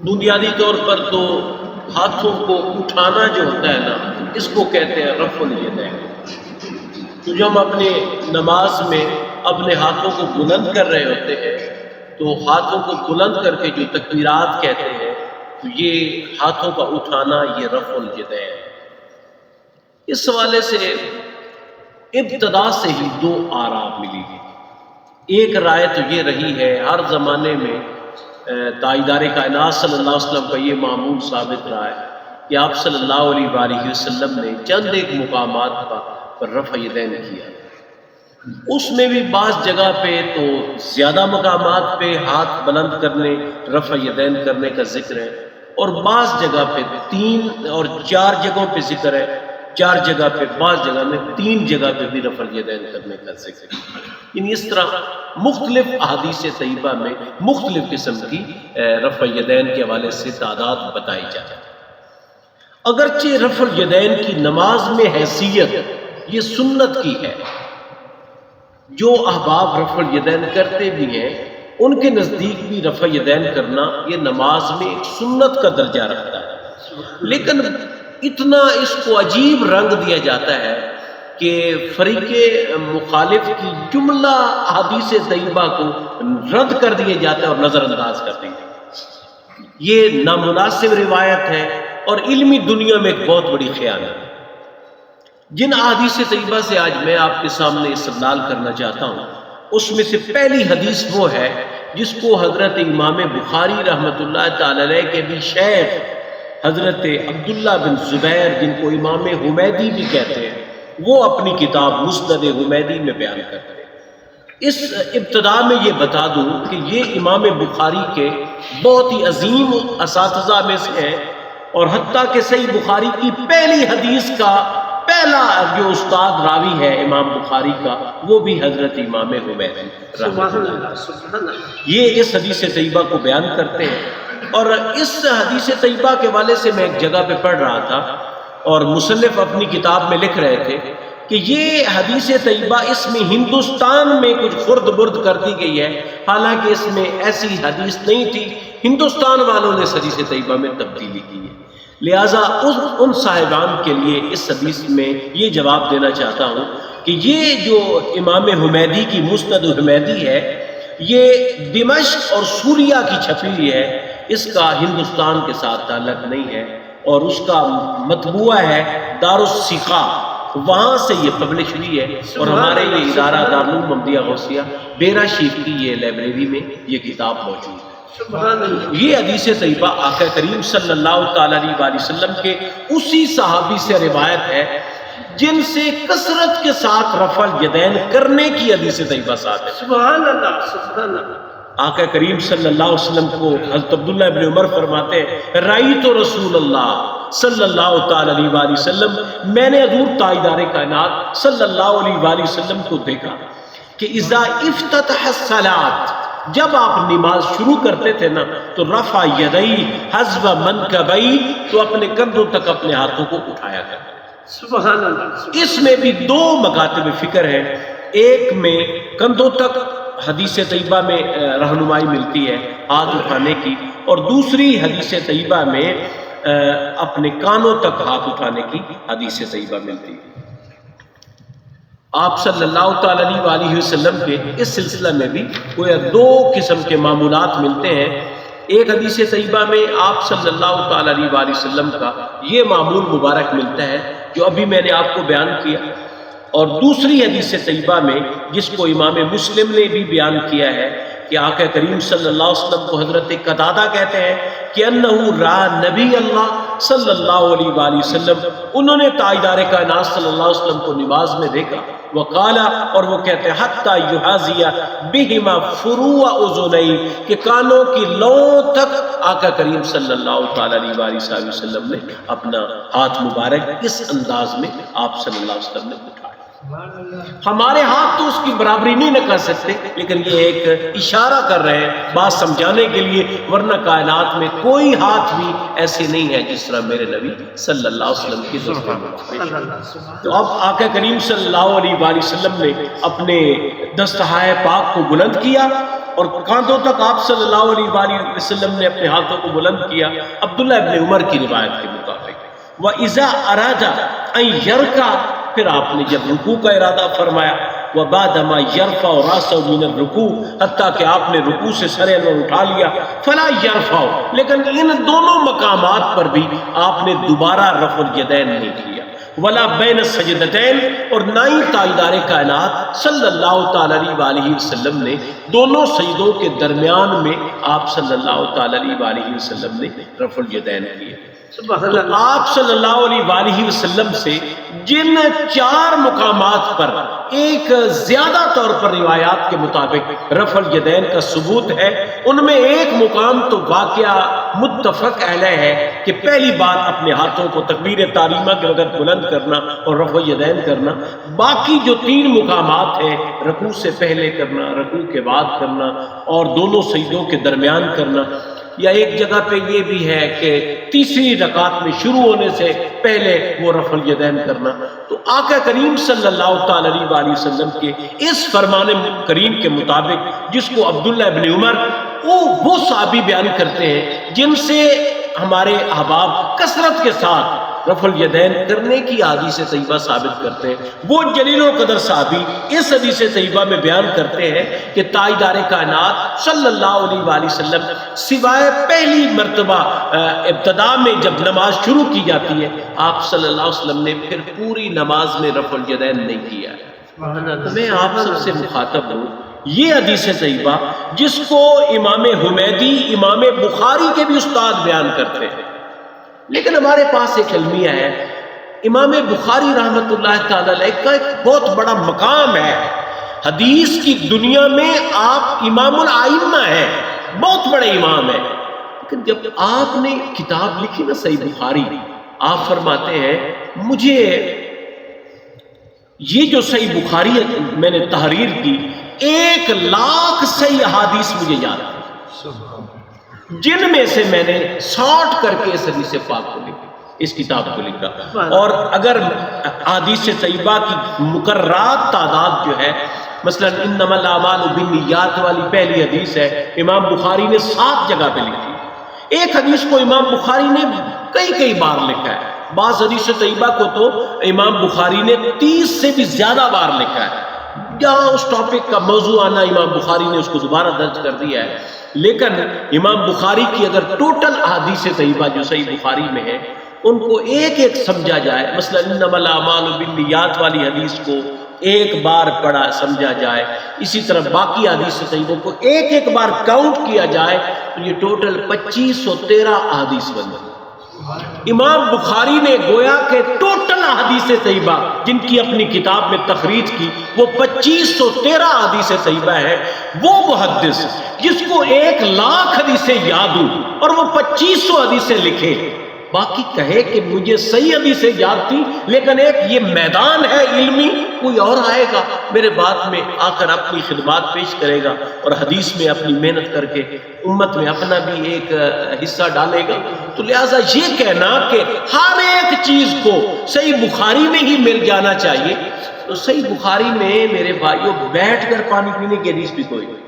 بنیادی طور پر تو ہاتھوں کو اٹھانا جو ہوتا ہے نا، اس کو کہتے ہیں رفع الیدین۔ تو جب ہم اپنے نماز میں اپنے ہاتھوں کو بلند کر رہے ہوتے ہیں تو ہاتھوں کو بلند کر کے جو تکبیرات کہتے ہیں، تو یہ ہاتھوں کا اٹھانا یہ رفع الیدین۔ اس حوالے سے ابتدا سے ہی دو آراء ملی ہے۔ ایک رائے تو یہ رہی ہے، ہر زمانے میں تاجدار کائنات صلی اللہ علیہ وسلم کا یہ معمول ثابت رہا ہے کہ آپ صلی اللہ علیہ وآلہ وسلم نے چند ایک مقامات پر رفع یدین کیا۔ اس میں بھی بعض جگہ پہ تو زیادہ مقامات پہ ہاتھ بلند کرنے، رفع یدین کرنے کا ذکر ہے، اور بعض جگہ پہ 3 اور 4 جگہوں پہ ذکر ہے، 4 جگہ پہ، بعض جگہ میں 3 جگہ پہ بھی رفع یدین کرنے کا ذکر ہے۔ یعنی اس طرح مختلف احادیث طیبہ میں مختلف قسم کی رفع یدین کے حوالے سے تعداد بتائی جاتی ہے۔ اگرچہ رفع الیدین کی نماز میں حیثیت یہ سنت کی ہے، جو احباب رفع الیدین کرتے بھی ہیں ان کے نزدیک بھی رفع یدین کرنا یہ نماز میں ایک سنت کا درجہ رکھتا ہے، لیکن اتنا اس کو عجیب رنگ دیا جاتا ہے کہ فریق مخالف کی جملہ احادیث طیبہ کو رد کر دیا جاتا ہے اور نظر انداز کر دیا جاتا ہے۔ یہ نامناسب روایت ہے اور علمی دنیا میں ایک بہت بڑی خیانت ہے۔ جن احادیث طیبہ سے آج میں آپ کے سامنے استدلال کرنا چاہتا ہوں، اس میں سے پہلی حدیث وہ ہے جس کو حضرت امام بخاری رحمۃ اللہ تعالی علیہ کے بھی شیخ حضرت عبداللہ بن زبیر، جن کو امام حمیدی بھی کہتے ہیں، وہ اپنی کتاب مسند حمیدی میں بیان کرتے ہیں۔ اس ابتدا میں یہ بتا دوں کہ یہ امام بخاری کے بہت ہی عظیم اساتذہ میں سے ہیں، اور حتیٰ کہ صحیح بخاری کی پہلی حدیث کا پہلا جو استاد راوی ہے امام بخاری کا، وہ بھی حضرت امام حمیدی رحمۃ اللہ۔ یہ اس حدیث طیبہ کو بیان کرتے ہیں، اور اس حدیث طیبہ کے حوالے سے میں ایک جگہ پہ پڑھ رہا تھا اور مصنف اپنی کتاب میں لکھ رہے تھے کہ یہ حدیث طیبہ اس میں ہندوستان میں کچھ خرد برد کر دی گئی ہے، حالانکہ اس میں ایسی حدیث نہیں تھی، ہندوستان والوں نے اس حدیث طیبہ میں تبدیلی کی ہے۔ لہٰذا ان صاحبان کے لیے اس حدیث میں یہ جواب دینا چاہتا ہوں کہ یہ جو امام حمیدی کی مسند حمیدی ہے، یہ دمشق اور سوریہ کی چھپی ہوئی ہے، اس کا ہندوستان کے ساتھ تعلق نہیں ہے، اور اس کا مطبوعہ ہے دارالسقا، وہاں سے یہ پبلش ہوئی ہے، اور ہمارے یہ ادارہ دارالعلوم محمدیہ غوثیہ ڈیرہ شیخ کی یہ لائبریری میں یہ کتاب موجود ہے۔ یہ حدیث طیبہ آقا کریم صلی اللہ تعالی علیہ وآلہ وسلم کے اسی صحابی سے روایت ہے جن سے کثرت کے ساتھ رفع الیدین کرنے کی حدیث طیبہ ساتھ ہے۔ سبحان اللہ، سبحان اللہ۔ آقا کریم صلی اللہ علیہ وسلم کو حضرت عبداللہ ابن عمر فرماتے ہیں، رأیت رسول اللہ صلی اللہ تعالی علیہ وآلہ وسلم، میں نے حضور تاجدار کائنات صلی اللہ علیہ وآلہ وسلم کو دیکھا کہ اذا افتتح الصلاۃ، جب آپ نماز شروع کرتے تھے نا تو رفع یدئی حذو منکبئی، تو اپنے کندھوں تک اپنے ہاتھوں کو اٹھایا کرتے تھے۔ سبحان اللہ۔ اس میں بھی 2 مکاتب فکر ہے، ایک میں کندھوں تک حدیث طیبہ میں رہنمائی ملتی ہے ہاتھ اٹھانے کی، اور دوسری حدیث طیبہ میں اپنے کانوں تک ہاتھ اٹھانے کی حدیث طیبہ ملتی ہے۔ آپ صلی اللہ تعالی علیہ وآلہ وسلم کے اس سلسلہ میں بھی کوئی 2 قسم کے معمولات ملتے ہیں۔ ایک حدیث طیبہ میں آپ صلی اللہ تعالی علیہ وآلہ وسلم کا یہ معمول مبارک ملتا ہے جو ابھی میں نے آپ کو بیان کیا، اور دوسری حدیث طیبہ میں جس کو امام مسلم نے بھی بیان کیا ہے کہ آقا کریم صلی اللہ علیہ وسلم کو حضرت قتادہ کہتے ہیں کہ انہو را نبی اللہ صلی اللہ علیہ وآلہ وسلم، انہوں نے تاجدار کائنات صلی اللہ علیہ وسلم کو نماز میں دیکھا، وقالا، اور وہ کہتے ہیں حتی یحاذی بہما فروع اذنی، کہ کانوں کی لوؤں تک آقا کریم صلی اللہ تعالی علیہ وآلہ وسلم نے اپنا ہاتھ مبارک اس انداز میں آپ صلی اللہ علیہ وسلم نے اٹھایا۔ ہمارے ہاتھ تو اس کی برابری نہیں نہ کر سکتے، لیکن یہ ایک اشارہ کر رہے ہیں بات سمجھانے کے لیے، ورنہ کائنات میں کوئی ہاتھ بھی ایسے نہیں ہے جس طرح میرے نبی صلی اللہ علیہ وسلم کی تصویر۔ تو اب آقا کریم صلی اللہ علیہ وآلہ وسلم نے اپنے دستہائے پاک کو بلند کیا اور کاندھوں تک آپ صلی اللہ علیہ وآلہ وسلم نے اپنے ہاتھوں کو بلند کیا، عبداللہ ابن عمر کی روایت کے مطابق۔ وَإِذَا أَرَادَ أَن يَرْكَعَ، پھر آپ نے جب رکوع کا ارادہ فرمایا، وَبَعْدَمَا يَرْفَعُ رَأْسَهُ مِنَ الرُّكُوعِ، حتیٰ کہ آپ نے رکوع سے سر انور اٹھا لیا، فَلَا يَرْفَعُ، لیکن ان دونوں مقامات پر بھی آپ نے دوبارہ رفع الیدین نہیں کیا، ولا بین السجدتین، اور نہ ہی تاجدار کائنات صلی اللہ تعالی علیہ وآلہ وسلم نے دونوں سجدوں کے درمیان میں آپ صلی اللہ تعالی علیہ وآلہ وسلم نے رفع الیدین کیے۔ سبحان تو اللہ۔ آپ صلی اللہ علیہ وآلہ وسلم سے جن 4 مقامات پر ایک زیادہ طور پر روایات کے مطابق رفع الیدین کا ثبوت ہے، ان میں ایک مقام تو واقعہ متفق علیہ ہے کہ پہلی بار اپنے ہاتھوں کو تکبیر تحریمہ کے وقت بلند کرنا اور رفع الیدین کرنا، باقی جو 3 مقامات ہیں، رکوع سے پہلے کرنا، رکوع کے بعد کرنا اور دونوں سجدوں کے درمیان کرنا، یا ایک جگہ پہ یہ بھی ہے کہ تیسری رکعت میں شروع ہونے سے پہلے وہ رفع الیدین کرنا۔ تو آقا کریم صلی اللہ تعالی علیہ وآلہ وسلم کے اس فرمان کریم کے مطابق، جس کو عبداللہ ابن عمر وہ صحابی بیان کرتے ہیں جن سے ہمارے احباب کثرت کے ساتھ رفع الیدین کرنے کی حدیث طیبہ ثابت کرتے ہیں، وہ جلیل و قدر صحابی اس حدیث طیبہ میں بیان کرتے ہیں کہ تاجدار کائنات صلی اللہ علیہ وآلہ وسلم سوائے پہلی مرتبہ ابتدا میں جب نماز شروع کی جاتی ہے، آپ صلی اللہ علیہ وسلم نے پھر پوری نماز میں رفع الیدین نہیں کیا ہے۔ تو میں آپ سب سے مخاطب ہوں، یہ حدیث طیبہ جس کو امام حمیدی، امام بخاری کے بھی استاد بیان کرتے ہیں، لیکن ہمارے پاس ایک المیہ ہے، امام بخاری رحمۃ اللہ تعالی علیہ کا ایک بہت بڑا مقام ہے حدیث کی دنیا میں، آپ امام الائمہ ہیں، بہت بڑے امام ہیں، لیکن جب آپ نے کتاب لکھی نا صحیح بخاری، آپ فرماتے ہیں مجھے یہ جو صحیح بخاری میں نے تحریر کی 1,00,000 صحیح احادیث مجھے یاد ہے، جن میں سے میں نے 60 کر کے اس حدیث پاک کو لکھا، اس کتاب کو لکھا، اور اگر احادیث طیبہ کی مقررات تعداد جو ہے، مثلا انما الاعمال بالنیات والی پہلی حدیث ہے، امام بخاری نے 7 جگہ پہ لکھی۔ ایک حدیث کو امام بخاری نے کئی بار لکھا ہے، بعض حدیث طیبہ کو تو امام بخاری نے 30 سے بھی زیادہ بار لکھا ہے، جہاں اس ٹاپک کا موضوع آنا امام بخاری نے اس کو دوبارہ درج کر دیا ہے۔ لیکن امام بخاری کی اگر ٹوٹل احادیث طیبہ جو صحیح بخاری میں ہے ان کو ایک سمجھا جائے، مثلا انما الاعمال بالنیات والی حدیث کو ایک بار پڑھا سمجھا جائے، اسی طرح باقی حدیث طیبوں کو ایک بار کاؤنٹ کیا جائے، تو یہ ٹوٹل 2513 احادیث بن گئی۔ امام بخاری نے گویا کہ ٹوٹل احادیث طیبہ جن کی اپنی کتاب میں تخریج کی وہ 2513 احادیث طیبہ ہے۔ وہ محدث جس کو 1,00,000 حدیثیں یاد ہوں اور وہ 2500 حدیثیں لکھے، باقی کہے کہ مجھے صحیح حدیثیں یاد تھی، لیکن ایک یہ میدان ہے علمی، کوئی اور آئے گا میرے بعد میں آ کر اپنی خدمات پیش کرے گا اور حدیث میں اپنی محنت کر کے امت میں اپنا بھی ایک حصہ ڈالے گا۔ تو لہٰذا یہ کہنا کہ ہر ایک چیز کو صحیح بخاری میں ہی مل جانا چاہیے، تو صحیح بخاری میں میرے بھائیوں بیٹھ کر پانی پینے کی حدیث بھی کوئی نہیں،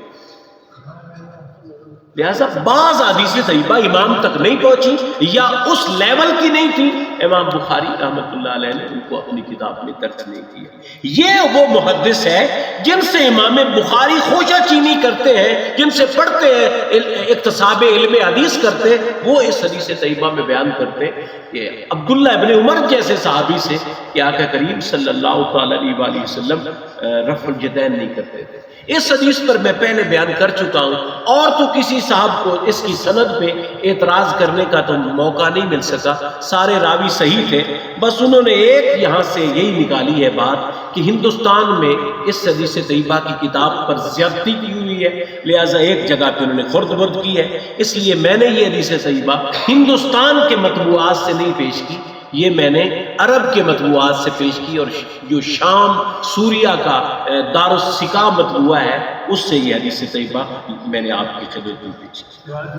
لہذا بعض حدیث طیبہ امام تک نہیں پہنچی یا اس لیول کی نہیں تھی، امام بخاری رحمۃ اللہ علیہ نے ان کو اپنی کتاب میں درج نہیں کیا۔ یہ وہ محدث ہے جن سے امام بخاری خوشہ چینی کرتے ہیں، جن سے پڑھتے ہیں، اکتساب علم حدیث کرتے ہیں، وہ اس حدیث طیبہ میں بیان کرتے ہیں کہ عبداللہ ابن عمر جیسے صحابی سے کہ آقا کریم صلی اللہ تعالی علیہ وآلہ وسلم رفع الیدین نہیں کرتے تھے۔ اس حدیث پر میں پہلے بیان کر چکا ہوں، اور تو کسی صاحب کو اس کی سند پہ اعتراض کرنے کا تو موقع نہیں مل سکا، سارے راوی صحیح تھے، بس انہوں نے ایک یہاں سے یہی نکالی ہے بات کہ ہندوستان میں اس حدیث طیبہ کی کتاب پر زیادتی کی ہوئی ہے، لہٰذا ایک جگہ پہ انہوں نے خرد برد کی ہے، اس لیے میں نے یہ حدیث طیبہ ہندوستان کے مطبوعات سے نہیں پیش کی، یہ میں نے عرب کے مطبوعات سے پیش کی، اور جو شام سوریہ کا دارالسکا مطبوعہ ہے اس سے یہ حدیث طیبہ میں نے آپ کی خدمت میں پیش کی۔